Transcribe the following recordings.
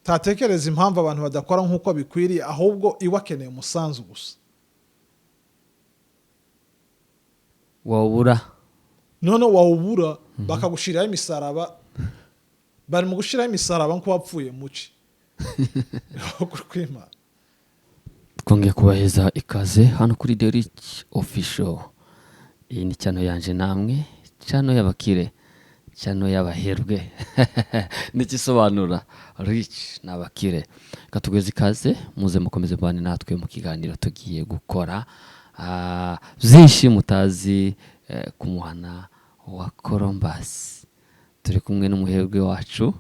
tatekereza impamvu abantu badakora nk'uko bikwiriye ahubwo iwakeneye umusanzu gusa wawubura none wawubura bakagushiraho imisaraba bari mu gushiraho imisaraba nko wapfuye muci kwima twongeye kubaheza ikaze hano kuri The Rich Official. Iyi ni cyano yanje namwe, cyano y'abakire, cyano y'abaherwe. Nikisobanura Rich n'abakire. Katugeze ikaze muze mukomeze bane natwe mu kiganiro tugiye gukora byinshi mutazi ku muhana wa Columbus. Turi kumwe n'umuherwe wacu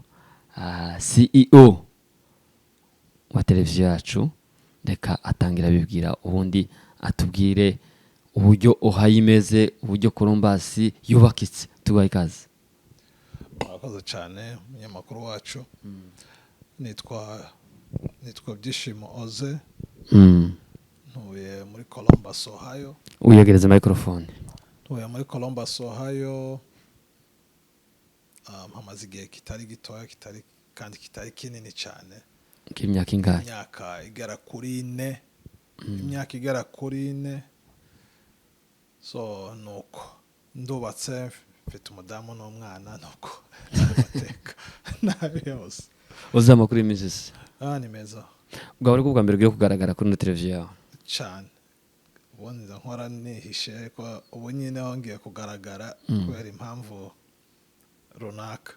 CEO wa televiziyo yacu. Reka atangira bibwira ubundi atubwire uburyo ohayimeze, uburyo Columbus yubakitse. Tubaye ikaze. Murakoze cyane umunyamakuru wacu. Nitwa Byishimo Oze. Ntuye muri Columbus, Ohio. Uyegereza microphone. Ntuye muri Columbus, Ohio. Hamaze igihe kitari gitoya, kandi kitari kinini cyane. Imyaka ingahe? Imyaka igera kuri 4. Imyaka igera kuri 4. So nuko ndubatse mfite umudamu n'umwana nuko bateka nabi yose. Uzama kuri Mrs. Ni meza. Ubwo ari bwa mbere ugiye kugaragara kuri televiziyo yawe cyane. Ubundi nkora nihishe ko ubu nyine hongeye kugaragara kubera impamvu runaka.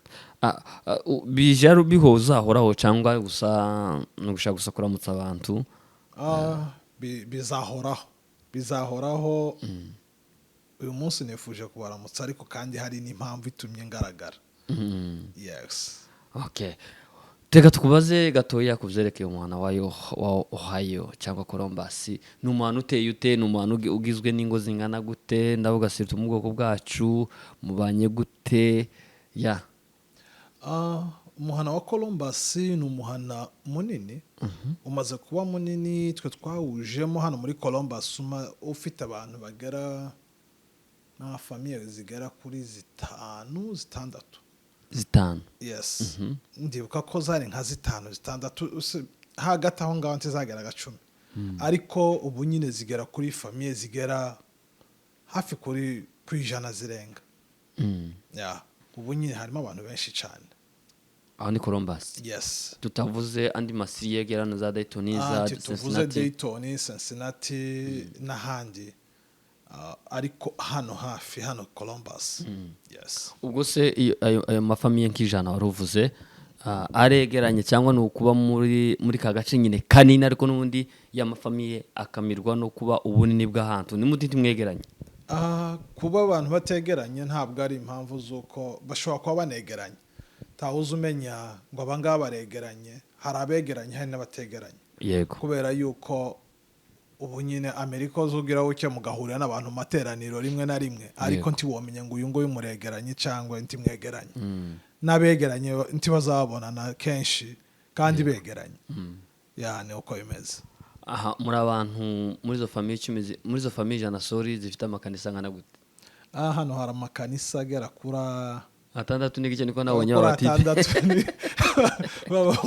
Bijaru bihoza horaho cyangwa gusa no gushaka gusa kuramutsa abantu? Bizahoraho. Uyu munsi nifuje kubaramutsa ariko kandi hari n'impamvu itumye ngaragara. Yes. Okay. Teka tukubaze gatoya kuvyerekeye umwana wa Ohio cyangwa Columbus. Ni umwana uteye ute? Ni umwana ugizwe n'ingo zingana gute? Ndavuga sirtu mu bwoko bwacu mubanye gute? Ya. Umuhana wa Columbus ni umuhana munini. Umaze kuba munini, twe twawujemo hano muri Columbus ufite abantu bagera na famille zigera kuri 5-6. 5. Yes. Ndibuka ko zari nka 5-6 hagati aho ngaho ntizageraga 10. Ariko ubu nyine zigera kuri famille zigera hafi kuri kwijana zirenga. Yeah. Ubu nyine harimo abantu benshi cyane. Aho ni Columbus. Yes. Tutavuze andi masi yegerana za Dayton za Cincinnati. Tuvuze Dayton, Cincinnati n'ahandi. Ariko hano hafi hano Columbus. Yes. Ubwo se ayo mafamiye nk'ijana waruvuze aregeranye cyangwa no kuba muri ka gace nyine kanini ariko n'ubundi ya mafamiye akamirwa no kuba ubunini bw'ahantu ni mutiti mwegeranye? Kuba abantu bategeranye ntabwo ari impamvu zuko bashobora kuba banegeranye. Tawuze umenya ngo abangaba baregeranye, hari abegeranye hari n'abategeranye. Yego. Kubera yuko ubu nyine Amerika uzugira uke mugahurira n'abantu materaniro rimwe na rimwe ariko ntiwomenya ngo uyu nguyu muregeranye cyangwa ntimwegeranye. Nabegeranye ntibazabonana kenshi kandi begeranye. Yani uko bimeze. Aha muri abantu muri zo famille 10 muri zo famille jana sori zifite amakanisa ngana gute? Hano hari amakanisa agera kuri 6 n'igice niko nabonye abati.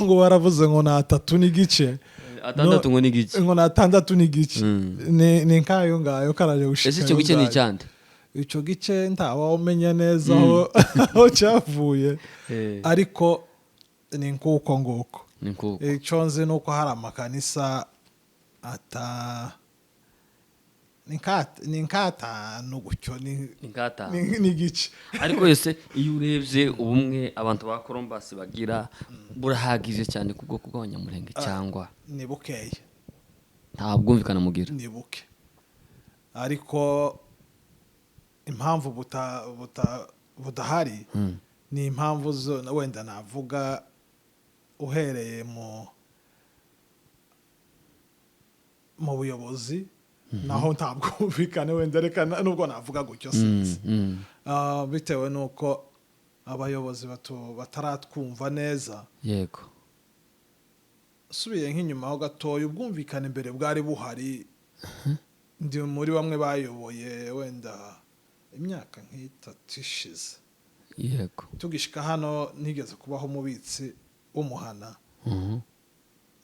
Ngo baravuze ngo na 3 n'igice. 6 ngo n'igice. Ngo na 6 n'igice. Ni nkayo ngayo karaje gushika. Ese icyo gice ni cyande? Icyo gice ntawa umenya neza aho cyavuye. Ariko ni nkuko nguko. Ni nkuko. Icyo nzi nuko hari amakanisa ninkata n'ugucyo n'igice. Ariko yose iyo urebye ubumwe abantu ba Columbus bagira burahagije cyane kubwo kugabanyamurenge cyangwa ni bukeye. Ntabwo umvikana mugira. Ni buke. Ariko impamvu budahari ni impamvu wenda navuga uhereye mu buyobozi naho ntabwo ubikane wenda reka nubwo navuga gutyo sinzi. Bitewe nuko abayobozi bataratwumva neza. Yego. Subiye nk'inyuma ho gatoya ubwumvikane mbere bwari buhari. Ndi muri bamwe bayoboye wenda imyaka nk'itatu ishize. Yego. Tugishika hano nigeze kubaho mubitsi w'umuhana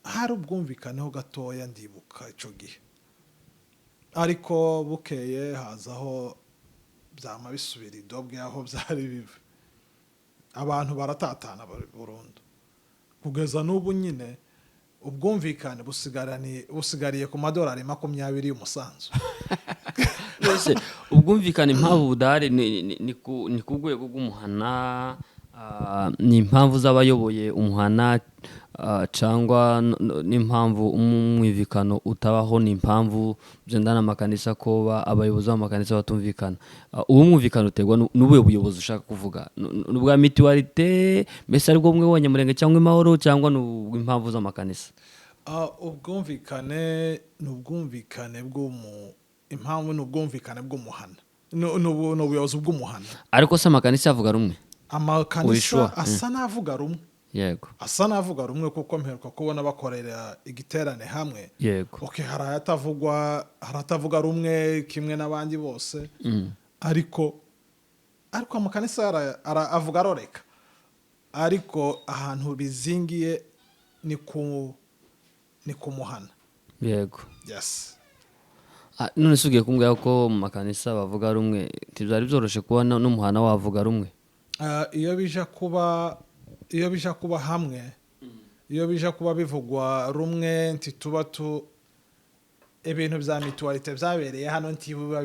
hari ubwumvikaneho gatoya ndibuka icyo gihe ariko bukeye hazaho byama bisubira idobwe aho byari bive abantu baratatana burundu kugeza n'ubu nyine ubwumvikane busigariye ku madolari 20 y'umusanzu. ubwumvikane impamvu budahari ni ku rwego rw'umuhana, ni impamvu z'abayoboye umuhana, cyangwa n'impamvu umwumvikano utabaho, ni impamvu byendana amakanisa koba abayobozi b'amakanisa batumvikana. Uwo mwumvikano utegwa n'ubuye buyobozi ushaka kuvuga, n'ubwa mutualite mbese ari bwo mwe w'abanyamurenge cyangwa Mahoro, cyangwa n'impamvu z'amakanisa? Ubwumvikane n'ubwumvikane impamvu n'ubwumvikane bw'umuhana, n'ubuyobozi bw'umuhana. Ariko se amakanisa avuga rumwe? Amakanisa asa n'avuga rumwe. Yego. Asa n'avuga rumwe kuko mperuka kubona bakorera igiterane hamwe. Yego. Okay, haratavuga rumwe kimwe n'abandi bose. Ariko amakanisa avuga aroreka. Ariko ahantu bizingiye ni ku muhana. Yego. Yes. None sugiye kumbwira ko mu makanisa bavuga rumwe, byari byoroshe kubona n'umuhana wavuga rumwe? Iyo bija kuba hamwe, iyo bija kuba bivugwa rumwe, ntituba ibintu bya mutualite byabereye hano ntibiba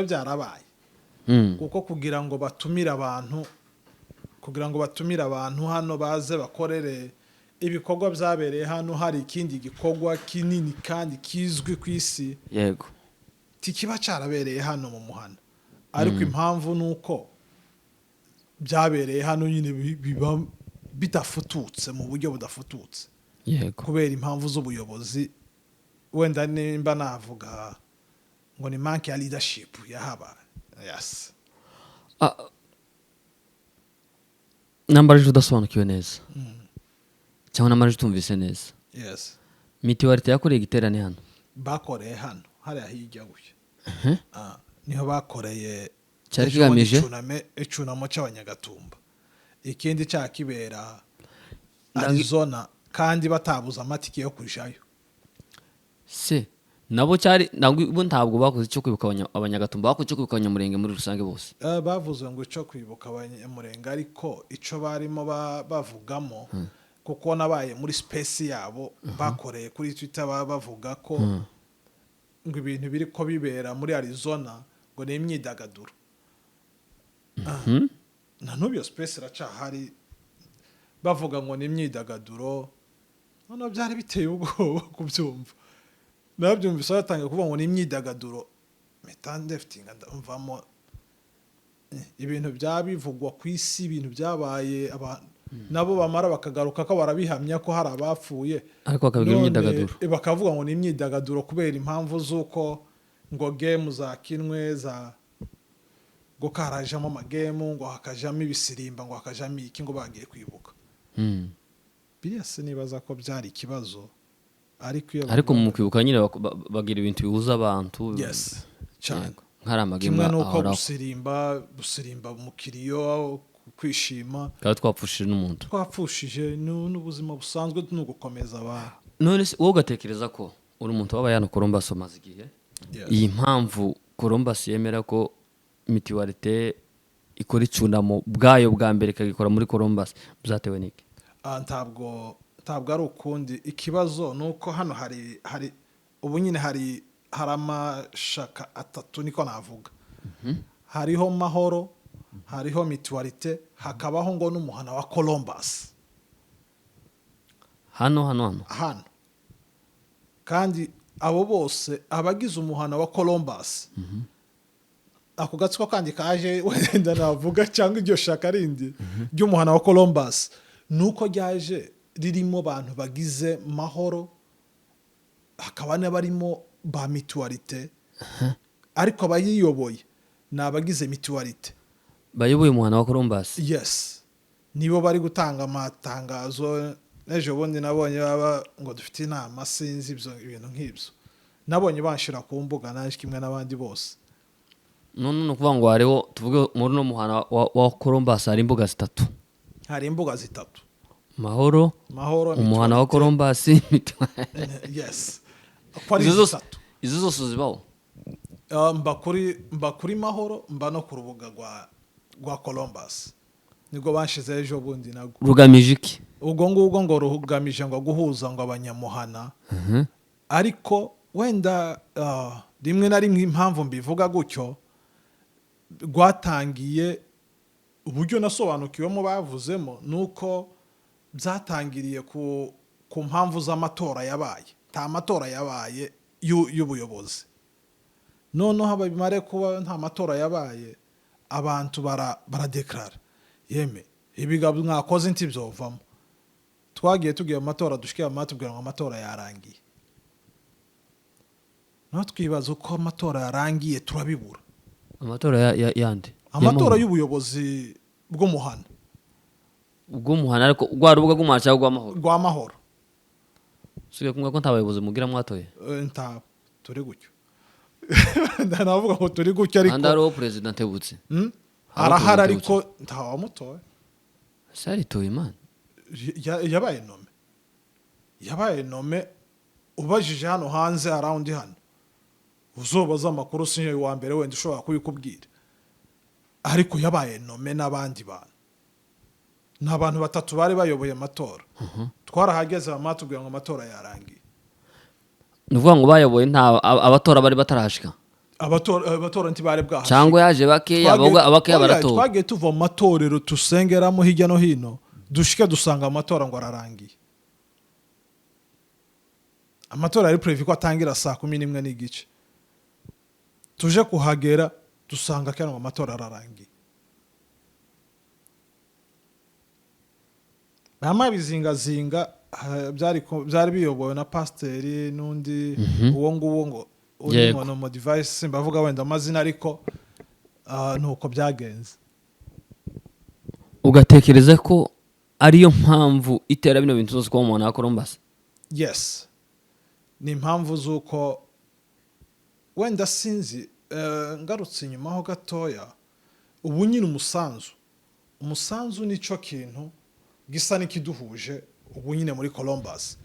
byarabaye. Kuko kugira ngo batumire abantu hano baze bakorere ibikorwa byabereye hano, hari ikindi gikorwa kinini kandi kizwi ku isi. Yego. Tikiba cyarabereye hano mu muhana. Ariko impamvu nuko byabereye hano nyine biba bitafututse mu buryo budafututse. Yego. Kubera impamvu z'ubuyobozi, wenda nimba navuga ngo ni manque ya leadership yahaba. Yes. Nambarije udasobanukiwe neza. Cyangwa nambarije utumvise neza? Yes. Mutualite yakoreye igiterane hano? Bakoreye hano hariya hirya gushya. Niho bakoreye. Cyari kigamije icunamo cy'abanyagatumba. Ikindi cyakibera Arizona, kandi batabuza amatike yo kujayo. Se nabo cyari ntabwo bakoze icyo kwibuka abanyagatumba, bakoze icyo kwibuka abanyamurenge muri rusange bose. Bavuze ngo icyo kwibuka abanyamurenge, ariko icyo barimo bavugamo, kuko nabaye muri space yabo bakoreye kuri Twitter, bavuga ko ngo ibintu biri ko bibera muri Arizona ngo ni imyidagaduro. Na n'ubyo space iracahari bavuga ngo ni imyidagaduro. None byari biteye ubwoba kubyumva. Nabyumvise batangiye kuvuga ngo ni imyidagaduro, metandeftinga ndumvamo ibintu byabivugwa ku isi, ibintu byabaye abantu nabo bamara bakagaruka ko barabihamya ko hari abapfuye, ariko bakabigira imyidagaduro, bakavuga ngo ni imyidagaduro kubera impamvu z'uko ngo game zakinwe ngo karajamo amagame, ngo hakajamo ibisirimba, ngo hakajamo iki, ngo bagiye kwibuka. Biyase nibaza ko byari ikibazo, ariko mu kwibuka nyine bagira ibintu bihuza abantu. Yes, cyane. Nk'ari amagame ahoraho, gusirimba umukiriyo, kwishima. Kandi twapfushije n'umuntu. Twapfushije n'ubuzima busanzwe no gukomeza abantu. None wowe ugatekereza ko uri umuntu waba yana Columbus amaze igihe, iyi mpamvu Columbus yemera ko mutualite ikora icunamo bwayo bwa mbere ikagikora muri Columbus, byatewe n'iki? Ntabwo ari ukundi. Ikibazo nuko hano hari ubu nyine hari amashaka atatu, niko navuga. Hariho Mahoro, hariho mutualite, hakabaho ngo n'umuhana wa Columbus. Hano kandi abo bose abagize umuhana wa Columbus, ako gatsiko kandi kaje wenda navuga, cyangwa iryo shaka rindi ry'umuhana wa Columbus, nuko ryaje ririmo abantu bagize Mahoro, hakaba n'abarimo ba mutualite, ariko abayiyoboye ni abagize mutualite bayoboye umuhana wa Columbus. Yes, nibo bari gutanga amatangazo. Ejo bundi nabonye baba ngo dufite inama, sinzi ibintu nk'ibyo nabonye banshira ku mbuga naje kimwe n'abandi bose. None kuvuga ngo hariho tuvuge muri no muhana wa Columbus hari imbuga zitatu. Hari imbuga zitatu. Mahoro umuhana wa Columbus yes izo zose zibaho mba kuri Mahoro mba no ku rubuga rwa Columbus nibwo banshize ejo bundi nago rugamije iki ubwo ngubwo ngo rugamije ngo guhuza ngo abanyamuhana ariko wenda rimwe na rimwe impamvu mbivuga gutyo rwatangiye uburyo nasobanukiwemo bavuzemo nuko byatangiriye ku mpamvu z'amatora yabaye nta matora yabaye y'ubuyobozi noneho bimare kuba nta matora yabaye abantu baradeklara yeme ibigabo mwakoze nti byovamo twagiye tugiye mu matora dushikiye amatubwira ngo amatora yarangiye no twibaza uko amatora yarangiye turabibura amatora yande amatora y'ubuyobozi bw'umuhana ariko rwa rubuga rw'umuhana cyangwa rwa Mahoro sigaye kumwe ko ntabayobozi mugira mwatoye nta turi gutyo navuga ngo turi gutyo ariko andaro president Havutse arahara ariko ntawamutoye saritoye man yabaye nome ubajije hano hanze around hano uzobaza amakuru sinye wa mbere wenda ushobora kubikubwira ariko yabaye nome n'abandi bantu n'abantu batatu bari bayoboye amatora twarahageze amatubwira ngo amatora yarangiye nuvuga ngo bayoboye nta abatora bari batarashika abatora ntibare bwaha cyangwa yaje bakeya abakeya baratora twagiye tuva mu matorero tusengeramo hirya no hino dushike dusanga amatora ngo ararangiye amatora ari prevu ko atangira saa 11 n'igice tuje kuhagera dusanga kandi ngo amatora ararangiye bama bizingazinga byari biyobowe na pasteri n'undi uwo nguwo ngo uwo no device mbavuga wenda amazina ariko nuko byagenze ugatekereza ko ariyo mpamvu itera bino bintu zose kwa umuntu wa Columbus yes ni impamvu zuko wenda sinzi ngarutse inyuma ho gatoya ubu nyine umusanzu nico kintu gisa n'ikiduhuje ubu nyine muri Columbus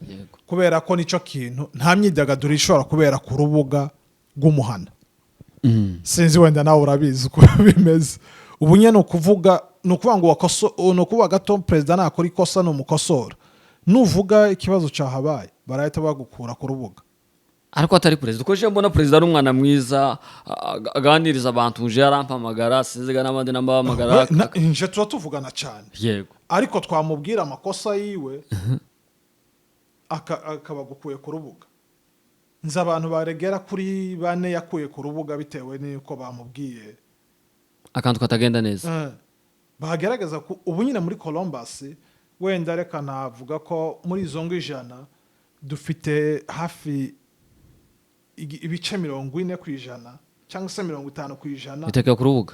kubera ko nico kintu nta myidagaduro ishobora kubera ku rubuga rw'umuhana sinzi wenda nawe urabizi uko bimeze ubu nyine ukuvuga ngo nukuvuga gato president nakora ikosa n'umukosora nuvuga ikibazo cyahabaye barahita bagukura ku rubuga ariko atari president uko je mbona president ari umwana mwiza aganiriza abantu uje arampamagara sinziga n'abandi nambamagara nje tuvugana cyane yego ariko twamubwira amakosa yiwe akabagukuye ku rubuga nzi abantu baregera kuri 4 yakuye ku rubuga bitewe n'uko bamubwiye akantu katagenda neza bagerageza ubu nyine muri Columbus wenda reka navuga ko muri izo ngo 100 dufite hafi ibice 40% cyangwa se 50% biteka ku rubuga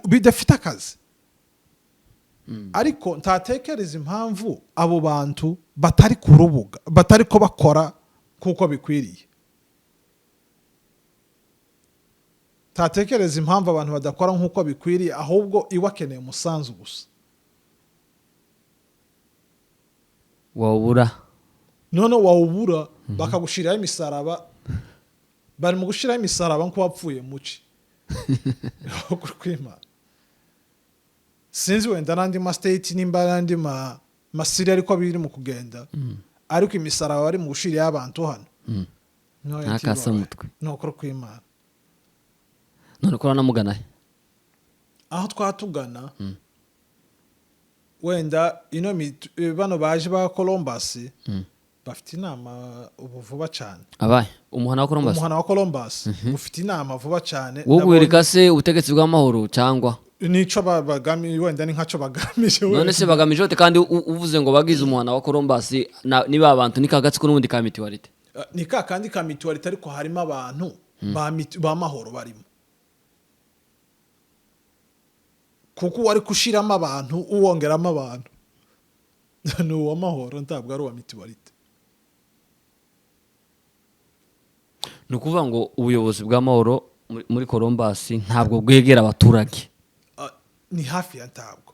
bidafite akazi ariko ntatekereza impamvu abo bantu batari ku rubuga batari ko bakora kuko bikwiriye tatekereza impamvu abantu badakora nkuko bikwiriye ahubwo iwakeneye umusanzu gusa wawubura none wawubura bakagushiraho imisaraba bari mu gushiraho imisaraba nko wapfuye muci kwima sinzi wenda nandi ma state nimba nandi masiri ariko biri mu kugenda ariko imisaraba bari mu gushira abantu hano nakasa mutwe nokora kwimana none ko namugana aho twatugana wenda ino bano baje ba Columbus bafite inama ubu vuba cyane abaye umuhana wa Columbus ufite inama vuba cyane wogwereka se ubutegetsi bwa Mahoro cyangwa nico bagami wenda ni nkaco bagamije none se bagamije ote kandi uvuze ngo bagize umuhana wa Columbus niba abantu nikagatsiko n'ubundi ka Mutuality nika kandi ka Mutuality ariko harimo abantu ba Mahoro barimo kuko wari kushiramo abantu uwongeramo abantu ni uwa Mahoro ntabwo ari uwa Mutuality nukuvuga ngo ubuyobozi bwa Mahoro muri Columbus ntabwo bwegera abaturage ni hafi ya ntabwo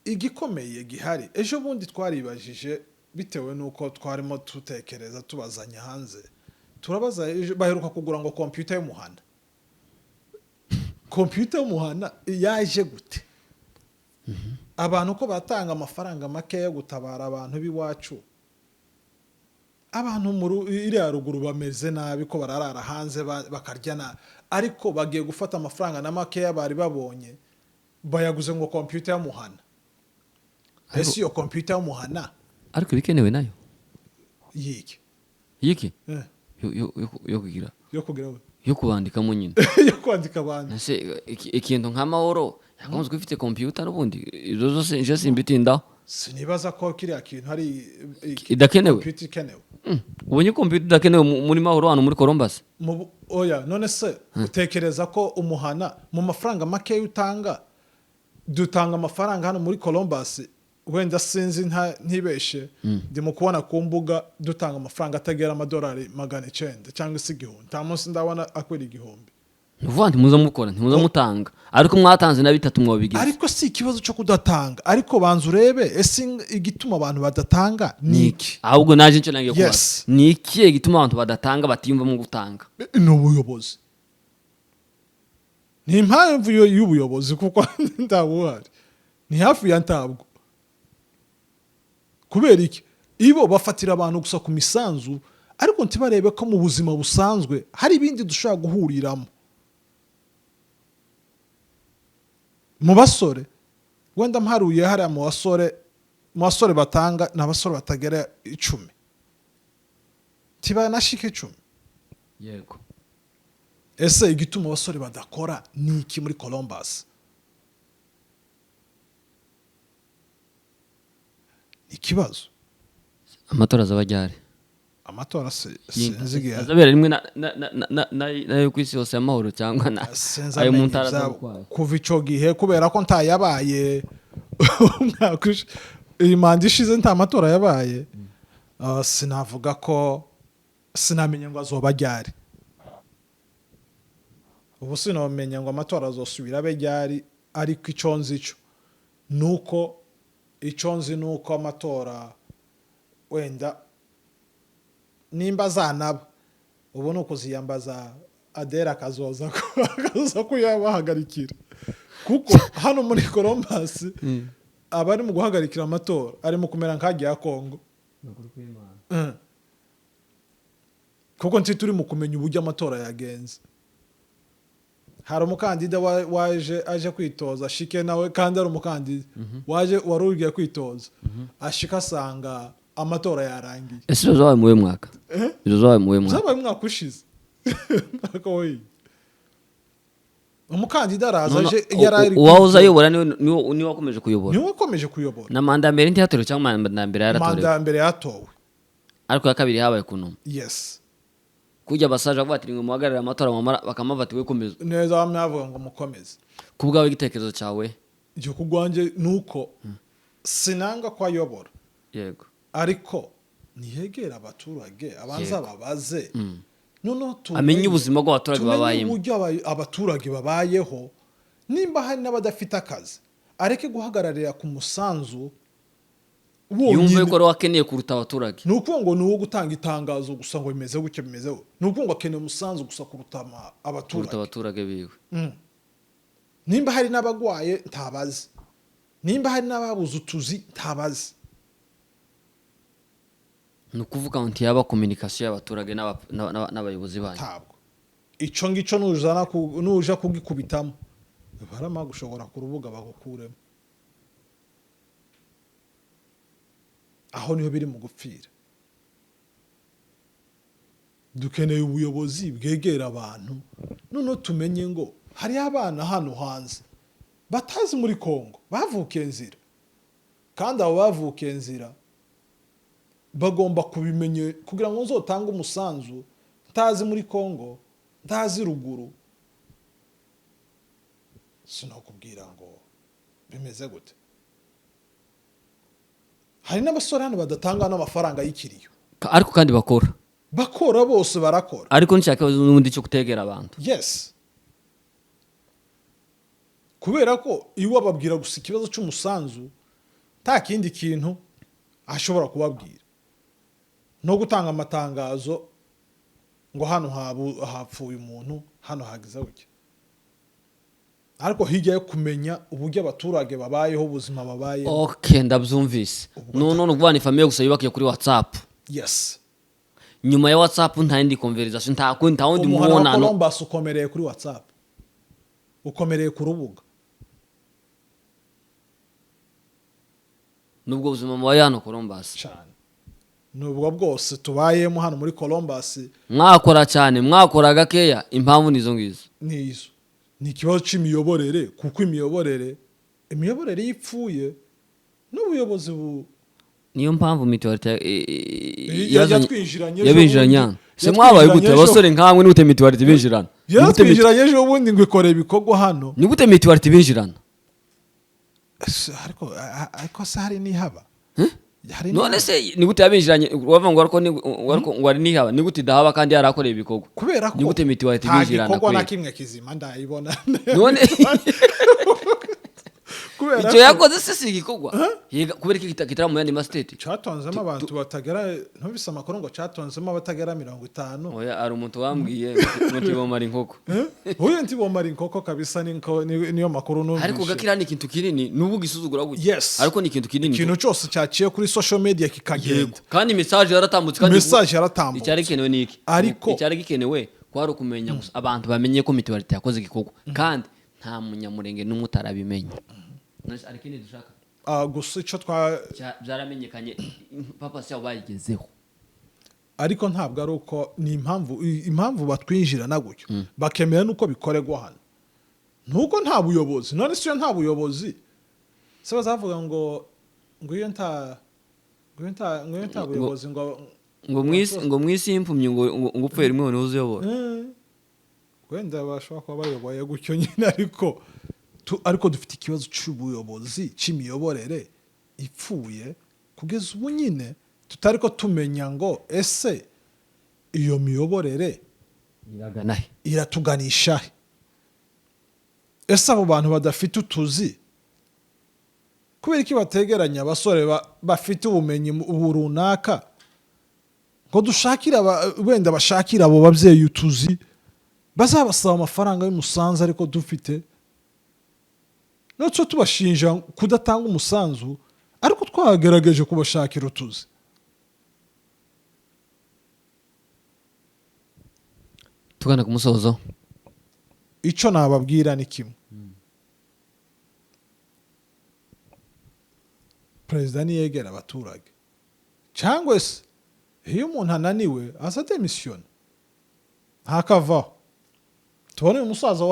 igikomeye gihari ejo bundi twaribajije bitewe nuko twarimo tutekereza tubazanya hanze turabaza baheruka kugura ngo computer y'umuhanda computer y'umuhanda yaje gute abantu ko batanga amafaranga make yo gutabara abantu biwacu abantu iri haruguru bameze nabi ko bararara hanze bakarya na ariko bagiye gufata amafaranga na make bari babonye bayaguze ngo computer y'umuhanda ese iyo computer y'umuhanda ariko bikenewe nayo yiki yo kugira yo kubandikamo nyine yo kwandika abantu ikintu nka Mahoro yakunzwe ifite computer n'ubundi izo zose nje simbitindaho sinibaza ko kiriya kintu hari idakenewe computer ikenewe ubonye computer idakenewe muri Mahoro hano muri Columbus oya none se utekereza ko umuhana mu mafaranga make utanga dutanga amafaranga hano muri Columbus wenda sinzi ntibeshe ndimo kubona ku mbuga dutanga amafaranga atagera amadolari 900 cyangwa se 1000 nta munsi ndabona akwira 1000 Nuvandi muza mukora ntimuza mutanga ariko mwatanze na bitatu mwabigize ariko si ikibazo cyo kudatanga ariko banza urebe ese igituma abantu badatanga niki ahubwo naje ncyo nangiye kubaza niki igituma abantu badatanga batiyumva mu gutanga no buyobozi ni impamvu y'ubuyobozi kuko ndabuhari ni hafi ya ntabwo kubera iki ibo bafatira abantu gusa ku misanzu ariko ntibarebe ko mu buzima busanzwe hari ibindi dushobora guhuriramo mu basore wenda mparuye hariya mu basore batanga n'abasore batagera 10 tibanashike 10 yego ese igituma abasore badakora ni iki muri Columbus ikibazo amatora zabajyare amatora sinzigiye azabera rimwe na ku isi yose Mahoro cyangwa na ayo muntara kuva ico gihe kubera ko ntayabaye iyi manda ishize nta matora yabaye sinavuga ko sinamenye ngo azobajyare ubu sinamenye ngo amatora azosubira abejyari ariko ico nzico nuko iconzi nuko amatora wenda nimba zanaba ubu nuko ziyambaza Adera akazoza kuyabahagarikira kuko hano muri Columbus abari mu guhagarikira amatora ari mu kumera nkagiye ya Kongo kuko nti turi mu kumenya uburyo amatora yagenze hari umukandida waje aje kwitoza shike nawe kandi ari umukandida waje warugiye kwitoza ashika asanga amatora yarangiye ese zabaye mu mwaka zabaye mu mwaka ushize akoyi umukandida arazaje yarari uwahoze ayobora ni wakomeje kuyobora na manda mbere ntiyatorewe cyangwa manda mbere yaratorewe manda mbere yatowe ariko ya kabiri habaye kunoma yes kujya basaje avuga ati ngo muhagarare amatora bakamavati we komeza neza bamyavuga ngo mukomeze kubwawe igitekerezo cyawe cyo kugwanje nuko sinanga kwa yobora yego ariko nihegera abaturage abanza babaze none amenye ubuzima bw'abaturage babayemo uburyo abaturage babayeho nimba hari n'abadafite akazi areke guhagararira ku musanzu yumve ko wakeneye kuruta abaturage nuko ngo nuwo gutanga itangazo gusa ngo bimeze guke bimezeho nuko ngo akeneye umusanzu gusa kuruta abaturage biwe nimba hari n'abagwaye ntabazi nimba hari n'ababuze utuzi ntabazi nukuvuga nti yaba communication y'abaturage n'abayobozi banyu ntabwo ico ngico nuja kugikubitamo barama gushobora ku rubuga bagukuremo aho niho biri mu gupfira dukeneye ubuyobozi bwegera abantu none tumenye ngo hari abana hano hanze batazi muri Kongo bavukiye nzira kandi abo bavukiye nzira bagomba kubimenye kugira ngo nzotange umusanzu ntazi muri Kongo ntazi ruguru sinakubwira ngo bimeze gute hari n'abasore hano badatanga n'amafaranga y'ikiriyo ariko kandi bakora bose barakora ariko nshaka n'ubundi cyo gutegera abantu yes kubera ko iyo bababwira gusa ikibazo cy'umusanzu nta kindi kintu ashobora kubabwira no gutanga amatangazo ngo hano hapfuye umuntu hano hagize gutya ariko hirya yo kumenya uburyo abaturage babayeho ubuzima babaye ndabyumvise none ubwo ni famille gusa yubakiye kuri WhatsApp yes nyuma ya WhatsApp nta yindi conversation nta wundi mubonano mubonano Columbus ukomereye kuri WhatsApp ukomereye ku rubuga nubwo ubuzima mubaye hano Columbus cyane nubwo bwose tubayemo hano muri Columbus mwakora cyane mwakora gakeya impamvu nizo ngizo ni ikibazo cy'imiyoborere kuko imiyoborere yipfuye n'ubuyobozi niyo mpamvu Mutuality yabinjiranye se mwabaye gute abasore nkamwe n'ute Mutuality binjirana yatwinjiranye ejo ubundi ngo ikore ibikorwa hano ni gute Mutuality binjirana ariko se hari nihaba none se ni gute yabinjiranye wavuga ngo ngo ari nihaba ni gute dahaba kandi yarakoreye ibikorwa kubera ko ni gute Mutuality binjirana igikorwa na kimwe kizima ndayibona none icyo yakoze se si igikorwa kubera ko kitara mu yandi mastate cyatonzemo abantu batagera ntubise amakuru ngo cyatonzemo abatagera 50 oya ari umuntu wambwiye ngo tibomara inkoko oya ntibomara inkoko kabisa niyo makuru numvise ariko gakira ni ikintu kinini nubu gisuzugura gutya ariko ni ikintu kinini ikintu cyose cyaciye kuri social media kikagenda kandi message yaratambutse kandi icyari kenewe niki ariko icyari gikenewe kwari ukumenya abantu bamenye ko Mutuality yakoze igikorwa kandi nta munyamurenge n'umwe utarabimenye ariko ni dushaka gusa icyo byaramenyekanye papa se bayigezeho ariko ntabwo ari uko ni impamvu batwinjira na gutyo bakemera nuko bikoregwa hano nuko nta buyobozi none siyo nta buyobozi se bazavuga ngo iyo nta buyobozi ngo mwisi impumye ngo upfuye rimwe none uzuyobora wenda bashobora kuba bayoboye gutyo nyine ariko dufite ikibazo cy'ubuyobozi cy'imiyoborere ipfuye kugeza ubu nyine tutari ko tumenya ngo ese iyo miyoborere iratuganisha ese abo bantu badafite utuzi kubera iki bategeranya abasore bafite ubumenyi runaka ngo dushakira wenda bashakira abo babyeyi utuzi bazabasaba amafaranga y'umusanzu ariko dufite notso tubashinja kudatanga umusanzu ariko twagerageje kubashakira utuzi tugana ku musozo icyo nababwira ni kimwe perezida niyegera abaturage cyangwa se iyo umuntu ananiwe aza demisiyoni ntakavaho tubone umusaza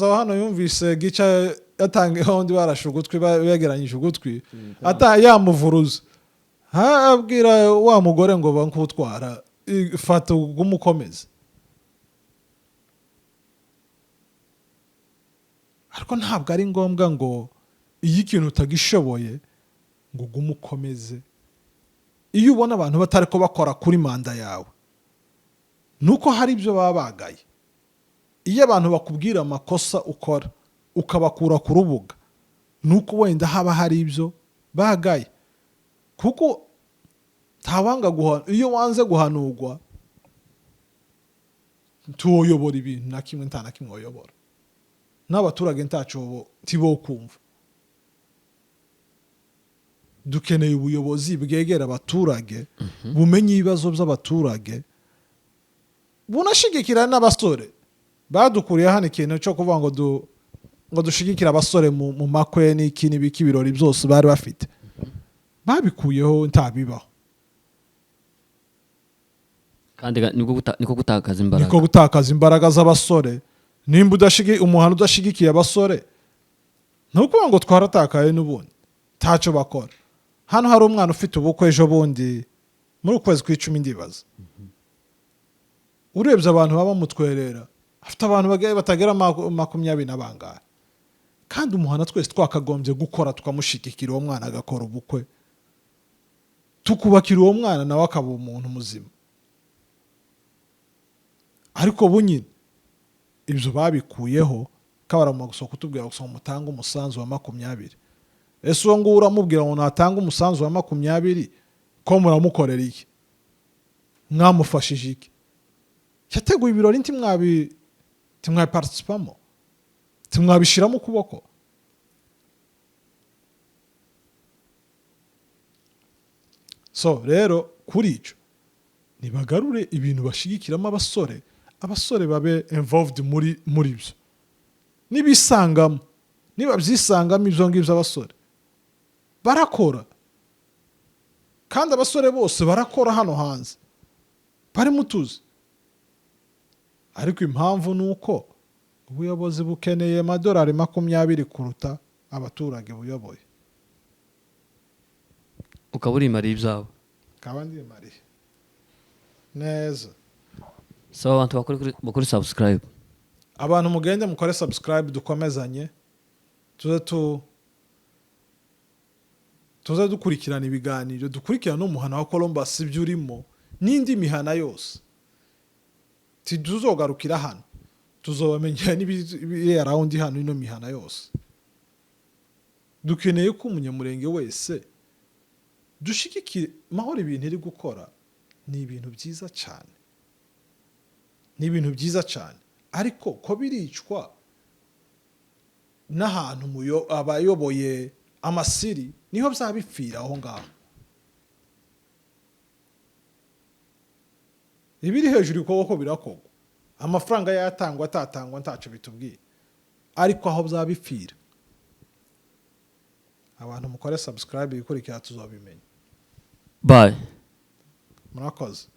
wa hano yumvise gica yatangiyeho undi barashe ugutwi begeranyije ugutwi yamuvuruza abwira wa mugore ngo bankutwara fata umukomeze ariko ntabwo ari ngombwa ngo iyo ikintu utagishoboye ngo ugume ukomeze iyo ubona abantu batari ko bakora kuri manda yawe nuko hari ibyo baba bagaye iyo abantu bakubwira amakosa ukora ukabakura ku rubuga nuko wenda haba hari ibyo bagaye kuko ntawanga iyo wanze guhanurwa tuwoyobora ibintu na kimwe nta na kimwe woyobora n'abaturage ntacyo tibo kumva dukeneye ubuyobozi bwegera abaturage bumenye ibibazo by'abaturage bunashigikira n'abasore badukuriye hano ikintu cyo kuvuga ngo dushigikire abasore mu makwe n'iki n'ibiki ibirori byose bari bafite babikuyeho ntabibaho kandi niko gutakaza imbaraga z'abasore nimba umuhano udashigikiye abasore ntukuvuga ngo twaratakaye n'ubundi ntacyo bakora hano hari umwana ufite ubukwe ejo bundi muri ukwezi kw'icumi ndibaza urebye abantu baba bamutwerera afite abantu batagera 20 n'abangahe kandi umuhana twese twakagombye gukora tukamushigikira uwo mwana agakora ubukwe tukubakira uwo mwana nawe akaba umuntu muzima ariko bunyine ibyo babikuyeho kabarama gusohoka kutubwira gusa mutanga umusanzu wa 20 ese uwo nguwo uramubwira ngo natanga umusanzu wa 20 ko muramukorera iki mwamufashije iki yateguye ibirori ntimwabiparticipamo ntimwabishiramo ukuboko so rero kuri ico nibagarure ibintu bashigikiramo abasore babe involved muri byo nibisangamo niba byisangamo ibyo ngibyo abasore barakora kandi abasore bose barakora hano hanze bari mutuzi ariko impamvu nuko ubuyobozi bukeneye amadolari 20 kuruta abaturage buyoboye ukaburi mari ibyabo kabandi mari neza so abantu bakuri subscribe abantu mugende mukore subscribe dukomezanye tuze dukurikirana ibiganiro dukurikirana n'umuhana wa Columbus ibyo urimo n'indi mihana yose tuzogarukira hano tuzobamenya n'ibiri around hano ino mihana yose dukeneye ko umunyamurenge wese dushigikire Mahoro ibintu iri gukora ni ibintu byiza cyane ariko ko biricwa n'ahantu abayoboye amasiri niho byabipfira aho ngaho ibiri hejuru ko birakogwa amafaranga yatangwa atatangwa ntaco bitubwiye ariko aho byabipfira abantu mukore subscribe ikurikira tuzobimenya bye murakoze